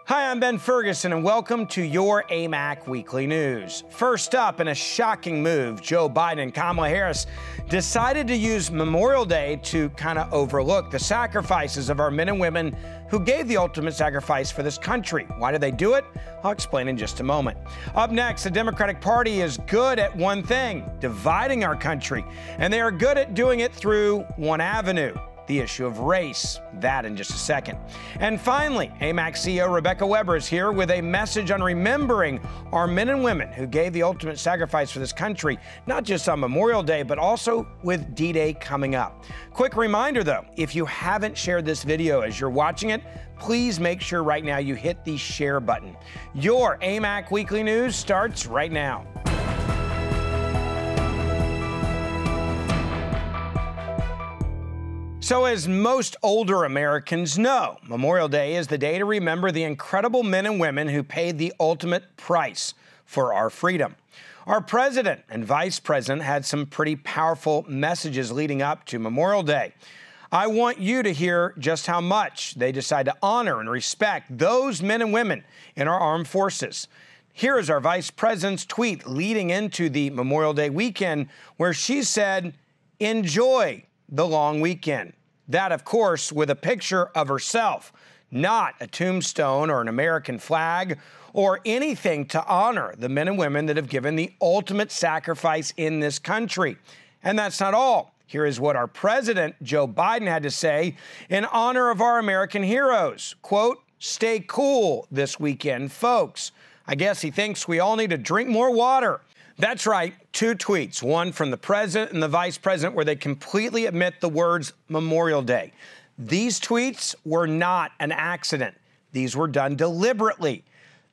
Hi, I'm Ben Ferguson, and welcome to your AMAC Weekly News. First up, in a shocking move, Joe Biden and Kamala Harris decided to use Memorial Day to kind of overlook the sacrifices of our men and women who gave the ultimate sacrifice for this country. Why did they do it? I'll explain in just a moment. Up next, the Democratic Party is good at one thing, dividing our country, and they are good at doing it through one avenue, the issue of race. That in just a second. And finally, AMAC CEO Rebecca Weber is here with a message on remembering our men and women who gave the ultimate sacrifice for this country, not just on Memorial Day, but also with D-Day coming up. Quick reminder though, if you haven't shared this video as you're watching it, please make sure right now you hit the share button. Your AMAC Weekly News starts right now. So as most older Americans know, Memorial Day is the day to remember the incredible men and women who paid the ultimate price for our freedom. Our president and vice president had some pretty powerful messages leading up to Memorial Day. I want you to hear just how much they decide to honor and respect those men and women in our armed forces. Here is our vice president's tweet leading into the Memorial Day weekend, where she said, "Enjoy the long weekend." That, of course, with a picture of herself, not a tombstone or an American flag or anything to honor the men and women that have given the ultimate sacrifice in this country. And that's not all. Here is what our president, Joe Biden, had to say in honor of our American heroes. Quote, "Stay cool this weekend, folks." I guess he thinks we all need to drink more water. That's right, two tweets, one from the president and the vice president, where they completely omit the words Memorial Day. These tweets were not an accident. These were done deliberately.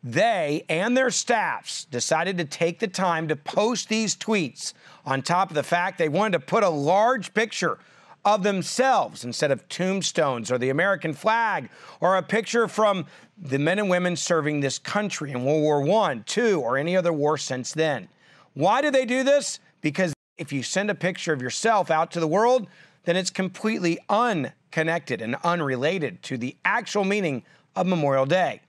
They and their staffs decided to take the time to post these tweets on top of the fact they wanted to put a large picture of themselves instead of tombstones or the American flag or a picture from the men and women serving this country in World War I, II, or any other war since then. Why do they do this? Because if you send a picture of yourself out to the world, then it's completely unconnected and unrelated to the actual meaning of Memorial Day.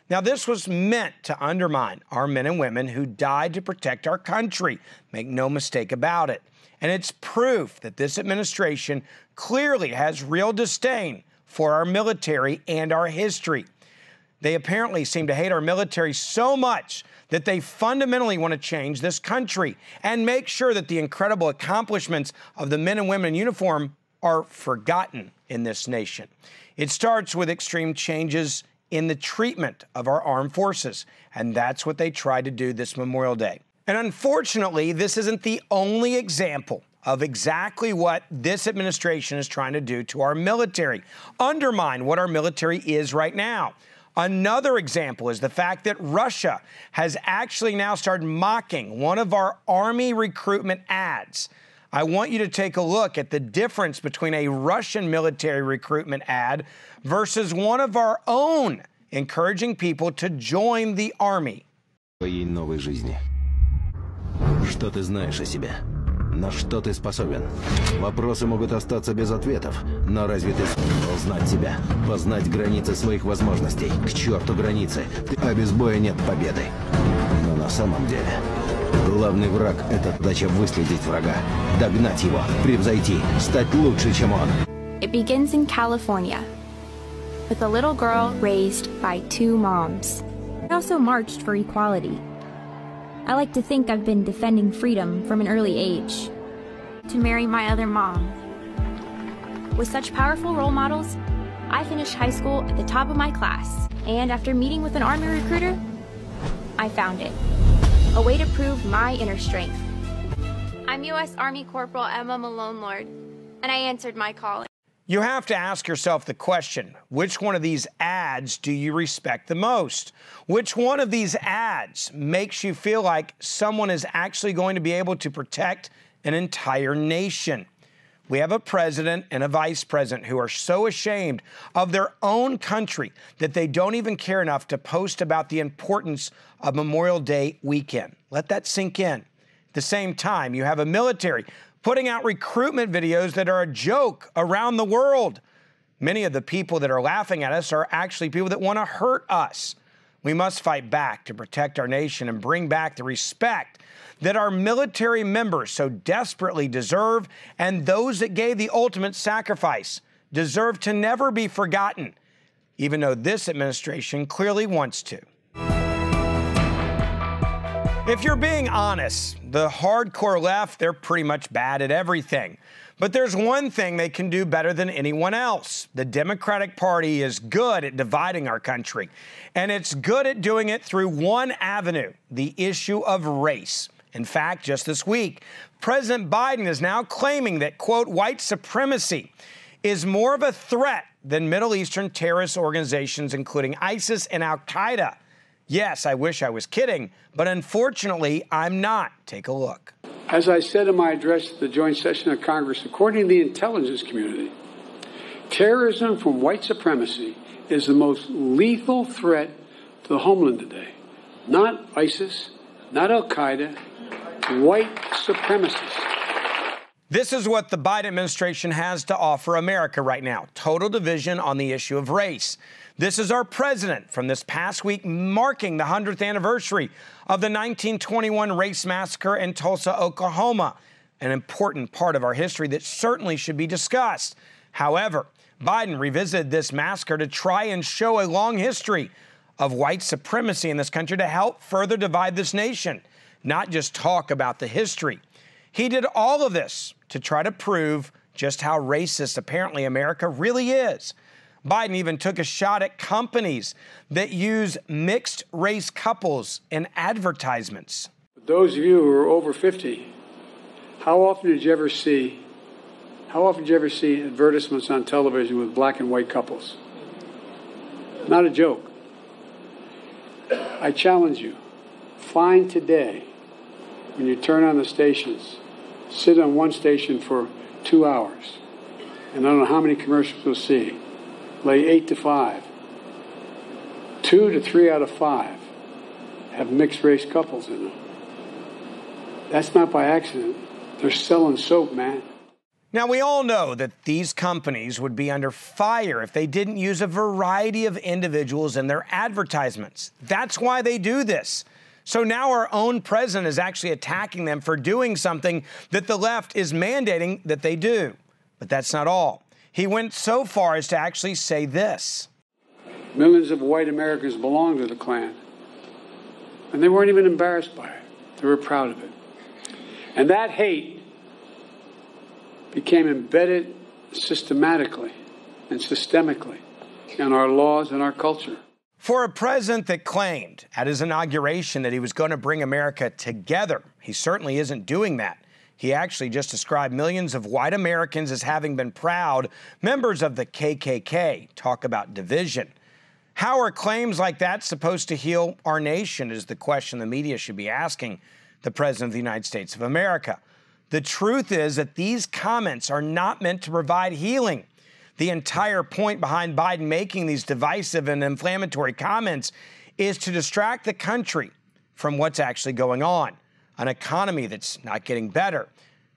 Now, this was meant to undermine our men and women who died to protect our country. Make no mistake about it. And it's proof that this administration clearly has real disdain for our military and our history. They apparently seem to hate our military so much that they fundamentally want to change this country and make sure that the incredible accomplishments of the men and women in uniform are forgotten in this nation. It starts with extreme changes in the treatment of our armed forces, and that's what they tried to do this Memorial Day. And unfortunately, this isn't the only example of exactly what this administration is trying to do to our military, undermine what our military is right now. Another example is the fact that Russia has actually now started mocking one of our Army recruitment ads. I want you to take a look at the difference between a Russian military recruitment ad versus one of our own, encouraging people to join the Army. Твоей новой жизни. Что ты знаешь о себе? На что ты способен? Вопросы могут остаться без ответов, но разве ты сможешь узнать себя, познать границы своих возможностей? К черту границы, а без боя нет победы. Но на самом деле, главный враг — это задача выследить врага, догнать его, превзойти, стать лучше, чем он. It begins in California, with a little girl raised by two moms. I also marched for equality. I like to think I've been defending freedom from an early age. To marry my other mom. With such powerful role models, I finished high school at the top of my class, and after meeting with an Army recruiter, I found it. A way to prove my inner strength. I'm U.S. Army Corporal Emma Malone Lord, and I answered my calling. You have to ask yourself the question, which one of these ads do you respect the most? Which one of these ads makes you feel like someone is actually going to be able to protect an entire nation? We have a president and a vice president who are so ashamed of their own country that they don't even care enough to post about the importance of Memorial Day weekend. Let that sink in. At the same time, you have a military putting out recruitment videos that are a joke around the world. Many of the people that are laughing at us are actually people that want to hurt us. We must fight back to protect our nation and bring back the respect that our military members so desperately deserve, and those that gave the ultimate sacrifice deserve to never be forgotten, even though this administration clearly wants to. If you're being honest, the hardcore left, they're pretty much bad at everything. But there's one thing they can do better than anyone else. The Democratic Party is good at dividing our country, and it's good at doing it through one avenue, the issue of race. In fact, just this week, President Biden is now claiming that, quote, white supremacy is more of a threat than Middle Eastern terrorist organizations, including ISIS and Al-Qaeda. Yes, I wish I was kidding, but unfortunately, I'm not. Take a look. As I said in my address at the joint session of Congress, according to the intelligence community, terrorism from white supremacy is the most lethal threat to the homeland today. Not ISIS, not Al-Qaeda, white supremacists. This is what the Biden administration has to offer America right now. Total division on the issue of race. This is our president from this past week marking the 100th anniversary of the 1921 race massacre in Tulsa, Oklahoma, an important part of our history that certainly should be discussed. However, Biden revisited this massacre to try and show a long history of white supremacy in this country to help further divide this nation, not just talk about the history. He did all of this to try to prove just how racist apparently America really is. Biden even took a shot at companies that use mixed race couples in advertisements. Those of you who are over 50, how often did you ever see advertisements on television with black and white couples? Not a joke. I challenge you, find today, when you turn on the stations, sit on one station for 2 hours, and I don't know how many commercials you'll see. Lay 8 to 5. 2 to 3 out of 5 have mixed race couples in them. That's not by accident. They're selling soap, man. Now, we all know that these companies would be under fire if they didn't use a variety of individuals in their advertisements. That's why they do this. So now our own president is actually attacking them for doing something that the left is mandating that they do. But that's not all. He went so far as to actually say this. Millions of white Americans belong to the Klan, and they weren't even embarrassed by it. They were proud of it. And that hate became embedded systematically and systemically in our laws and our culture. For a president that claimed at his inauguration that he was going to bring America together, he certainly isn't doing that. He actually just described millions of white Americans as having been proud members of the KKK. Talk about division. How are claims like that supposed to heal our nation is the question the media should be asking the President of the United States of America. The truth is that these comments are not meant to provide healing. The entire point behind Biden making these divisive and inflammatory comments is to distract the country from what's actually going on. An economy that's not getting better.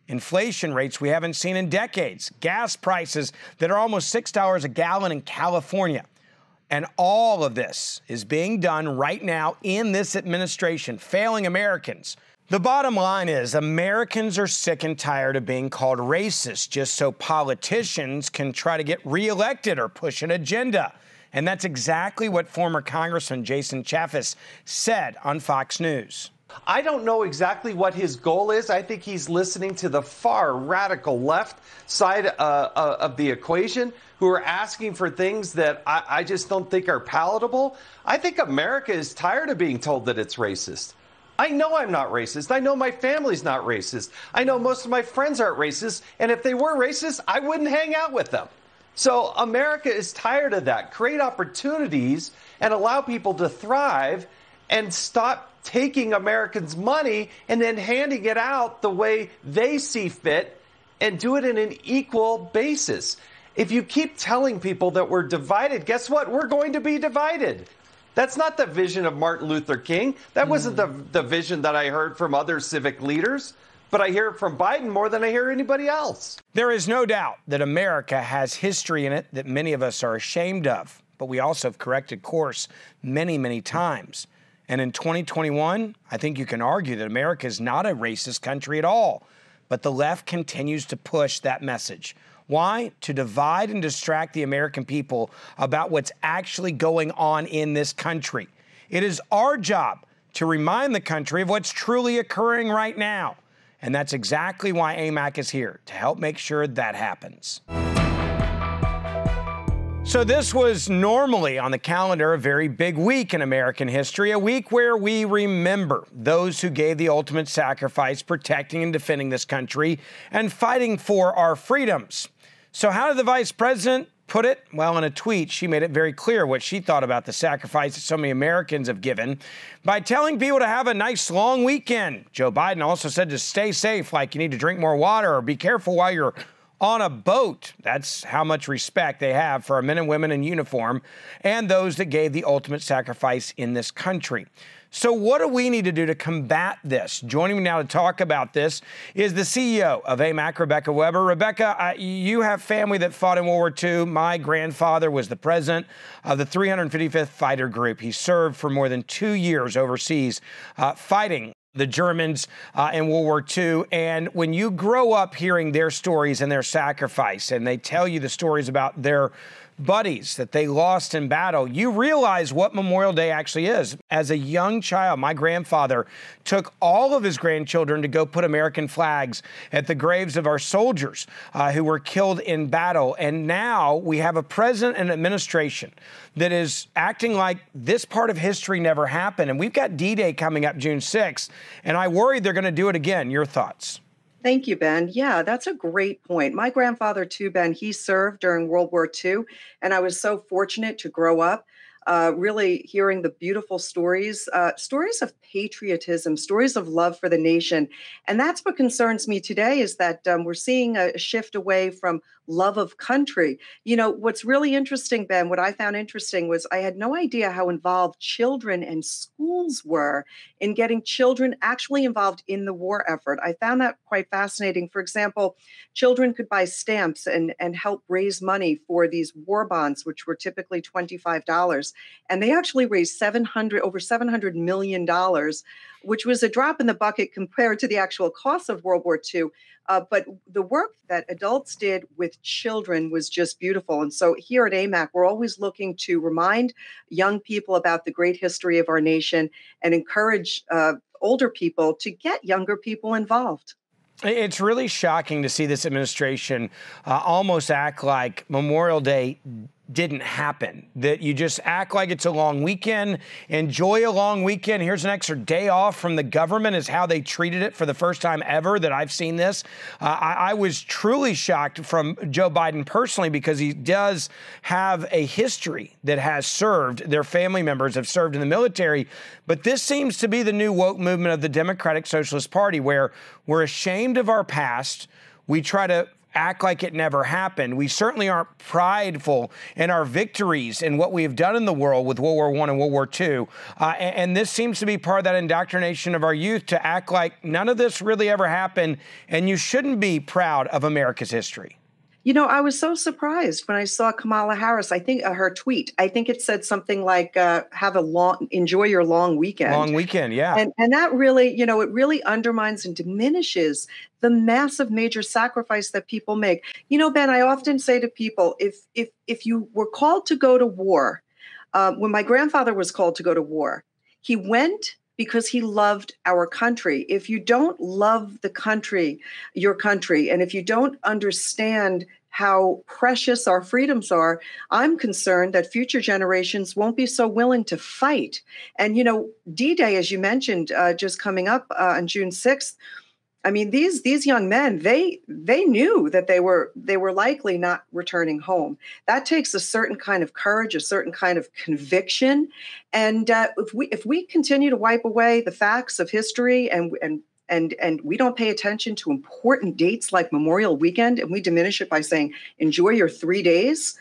Inflation rates we haven't seen in decades. Gas prices that are almost $6 a gallon in California. And all of this is being done right now in this administration, failing Americans. The bottom line is Americans are sick and tired of being called racist just so politicians can try to get reelected or push an agenda. And that's exactly what former Congressman Jason Chaffetz said on Fox News. I don't know exactly what his goal is. I think he's listening to the far radical left side of the equation who are asking for things that I just don't think are palatable. I think America is tired of being told that it's racist. I know I'm not racist. I know my family's not racist. I know most of my friends aren't racist. And if they were racist, I wouldn't hang out with them. So America is tired of that. Create opportunities and allow people to thrive and stop taking Americans' money and then handing it out the way they see fit and do it in an equal basis. If you keep telling people that we're divided, guess what? We're going to be divided. That's not the vision of Martin Luther King. That wasn't the vision that I heard from other civic leaders. but I hear it from Biden more than I hear anybody else. There is no doubt that America has history in it that many of us are ashamed of, but we also have corrected course many, many times. And in 2021, I think you can argue that America is not a racist country at all, but the left continues to push that message. Why? To divide and distract the American people about what's actually going on in this country. It is our job to remind the country of what's truly occurring right now. And that's exactly why AMAC is here, to help make sure that happens. So this was normally on the calendar a very big week in American history, a week where we remember those who gave the ultimate sacrifice protecting and defending this country and fighting for our freedoms. So how did the vice president put it? Well, in a tweet, she made it very clear what she thought about the sacrifice that so many Americans have given by telling people to have a nice long weekend. Joe Biden also said to stay safe, like you need to drink more water or be careful while you're on a boat. That's how much respect they have for our men and women in uniform and those that gave the ultimate sacrifice in this country. So what do we need to do to combat this? Joining me now to talk about this is the CEO of AMAC, Rebecca Weber. Rebecca, you have family that fought in World War II. My grandfather was the president of the 355th Fighter Group. He served for more than 2 years overseas fighting the Germans in World War II. And when you grow up hearing their stories and their sacrifice, and they tell you the stories about their buddies that they lost in battle, you realize what Memorial Day actually is. As a young child, my grandfather took all of his grandchildren to go put American flags at the graves of our soldiers who were killed in battle. And now we have a president and administration that is acting like this part of history never happened. And we've got D-Day coming up June 6th, and I worry they're going to do it again. Your thoughts? Thank you, Ben. Yeah, that's a great point. My grandfather, too, Ben, he served during World War II, and I was so fortunate to grow up really hearing the beautiful stories, stories of patriotism, stories of love for the nation. And that's what concerns me today is that we're seeing a shift away from love of country. You know, what's really interesting, Ben, what I found interesting was I had no idea how involved children and schools were in getting children actually involved in the war effort. I found that quite fascinating. For example, children could buy stamps and help raise money for these war bonds, which were typically $25. And they actually raised over $700 million, which was a drop in the bucket compared to the actual cost of World War II. But the work that adults did with children was just beautiful. And so here at AMAC, we're always looking to remind young people about the great history of our nation and encourage older people to get younger people involved. It's really shocking to see this administration almost act like Memorial Day didn't happen, that you just act like it's a long weekend, enjoy a long weekend. Here's an extra day off from the government is how they treated it for the first time ever that I've seen this. I was truly shocked from Joe Biden personally because he does have a history that has served. Their family members have served in the military. But this seems to be the new woke movement of the Democratic Socialist Party where we're ashamed of our past. We try to act like it never happened. We certainly aren't prideful in our victories and what we have done in the world with World War I and World War II. And this seems to be part of that indoctrination of our youth to act like none of this really ever happened, and you shouldn't be proud of America's history. You know, I was so surprised when I saw Kamala Harris. I think her tweet, I think it said something like, enjoy your long weekend. Long weekend, yeah. And that really, it really undermines and diminishes the massive major sacrifice that people make. You know, Ben, I often say to people, if you were called to go to war, when my grandfather was called to go to war, he went because he loved our country. If you don't love the country, your country, and if you don't understand how precious our freedoms are, I'm concerned that future generations won't be so willing to fight. And, D-Day, as you mentioned, just coming up on June 6th, I mean, these young men, they knew that they were likely not returning home. That takes a certain kind of courage, a certain kind of conviction. And if we continue to wipe away the facts of history and we don't pay attention to important dates like Memorial Weekend, and we diminish it by saying, enjoy your 3 days,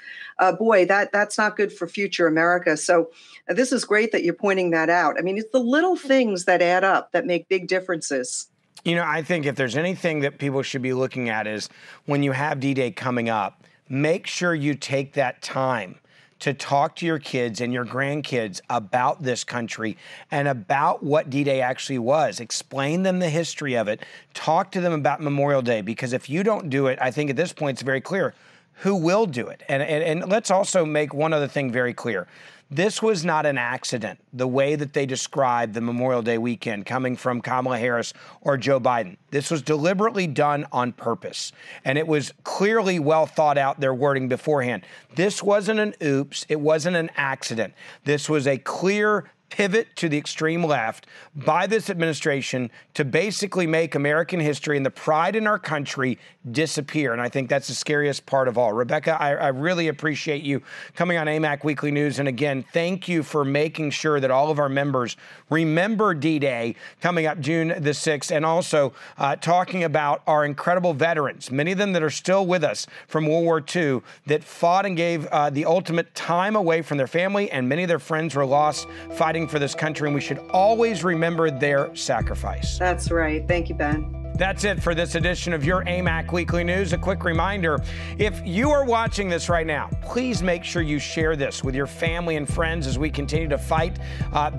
boy, that's not good for future America. So this is great that you're pointing that out. I mean, it's the little things that add up that make big differences. You know, I think if there's anything that people should be looking at is when you have D-Day coming up, make sure you take that time to talk to your kids and your grandkids about this country and about what D-Day actually was. Explain them the history of it. Talk to them about Memorial Day, because if you don't do it, I think at this point it's very clear who will do it. And let's also make one other thing very clear. This was not an accident, the way that they described the Memorial Day weekend coming from Kamala Harris or Joe Biden. This was deliberately done on purpose, and it was clearly well thought out, their wording beforehand. This wasn't an oops. It wasn't an accident. This was a clear pivot to the extreme left by this administration to basically make American history and the pride in our country disappear. And I think that's the scariest part of all. Rebecca, I really appreciate you coming on AMAC Weekly News. And again, thank you for making sure that all of our members remember D-Day coming up June the 6th, and also talking about our incredible veterans, many of them that are still with us from World War II, that fought and gave the ultimate time away from their family, and many of their friends were lost fighting for this country, and we should always remember their sacrifice. That's right. Thank you, Ben. That's it for this edition of your AMAC Weekly News. A quick reminder, if you are watching this right now, please make sure you share this with your family and friends as we continue to fight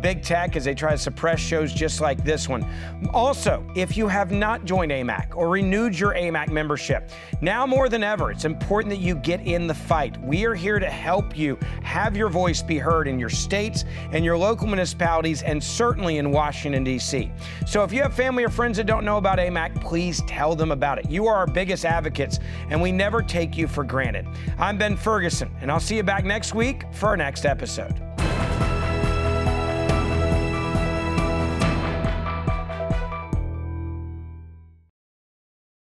big tech as they try to suppress shows just like this one. Also, if you have not joined AMAC or renewed your AMAC membership, now more than ever, it's important that you get in the fight. We are here to help you have your voice be heard in your states and your local municipalities, and certainly in Washington, D.C. So if you have family or friends that don't know about AMAC, please tell them about it. You are our biggest advocates, and we never take you for granted. I'm Ben Ferguson, and I'll see you back next week for our next episode.